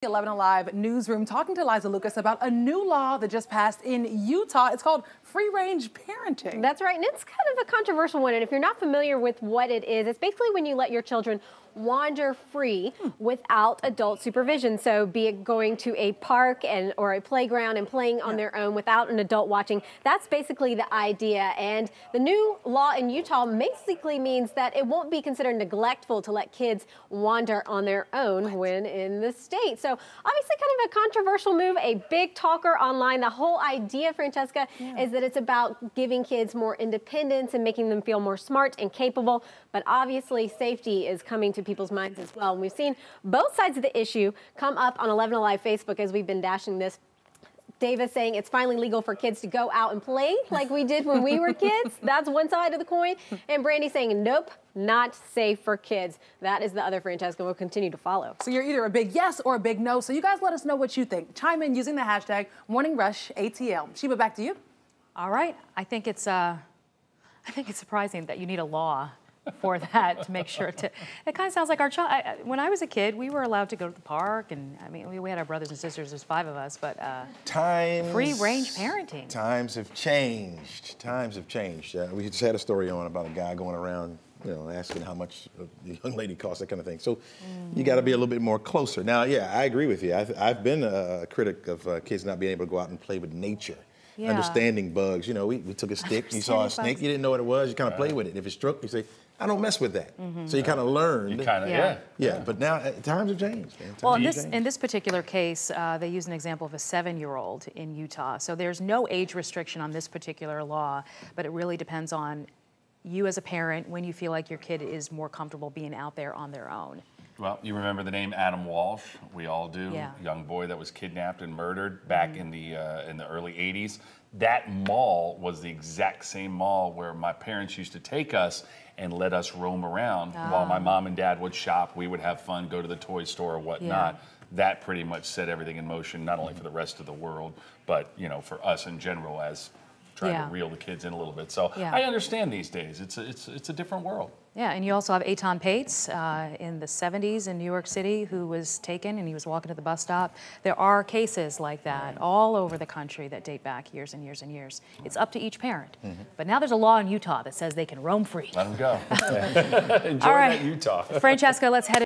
11 Alive newsroom talking to Liza Lucas about a new law that just passed in Utah. It's called free-range parenting. That's right, and it's kind of a controversial one. And if you're not familiar with what it is, it's basically when you let your children wander free without adult supervision. So be it going to a park or a playground and playing on their own without an adult watching. That's basically the idea. And the new law in Utah basically means that it won't be considered neglectful to let kids wander on their own when in the state. So obviously kind of a controversial move, a big talker online. The whole idea, Francesca, is that it's about giving kids more independence and making them feel more smart and capable. But obviously safety is coming to people's minds as well. And we've seen both sides of the issue come up on 11 Alive Facebook as we've been dashing this. Davis saying it's finally legal for kids to go out and play like we did when we were kids. That's one side of the coin. And Brandy saying, nope, not safe for kids. That is the other, Francesca. We'll continue to follow. So you're either a big yes or a big no. So you guys let us know what you think. Chime in using the hashtag MorningRushATL. Sheba, back to you. All right. I think it's surprising that you need a law for that to make sure it kind of sounds like our child. When I was a kid, we were allowed to go to the park, and I mean, we had our brothers and sisters. There's 5 of us, but free-range parenting. Times have changed. Times have changed. We just had a story on about a guy going around, you know, asking how much the young lady costs, that kind of thing. So you got to be a little bit more closer. Now, yeah, I agree with you. I've been a critic of kids not being able to go out and play with nature. Yeah. Understanding bugs. You know, we took a stick, you saw a snake, you didn't know what it was, you kind of play with it. If it struck, you say, I don't mess with that. So you kind of learned. Yeah, but now times have changed. Well, in this particular case, they use an example of a 7-year-old in Utah. So there's no age restriction on this particular law, but it really depends on you as a parent when you feel like your kid is more comfortable being out there on their own. Well, you remember the name Adam Walsh? We all do. Yeah. Young boy that was kidnapped and murdered back in the early '80s. That mall was the exact same mall where my parents used to take us and let us roam around while my mom and dad would shop. We would have fun, go to the toy store or whatnot. Yeah. That pretty much set everything in motion, not only for the rest of the world, but you know, for us in general as trying to reel the kids in a little bit. So I understand these days. It's a different world. Yeah, and you also have Eitan Pates in the 70s in New York City who was taken and he was walking to the bus stop. There are cases like that all over the country that date back years and years and years. It's up to each parent. But now there's a law in Utah that says they can roam free. Let them go. Enjoy all right. that Utah. Francesca, let's head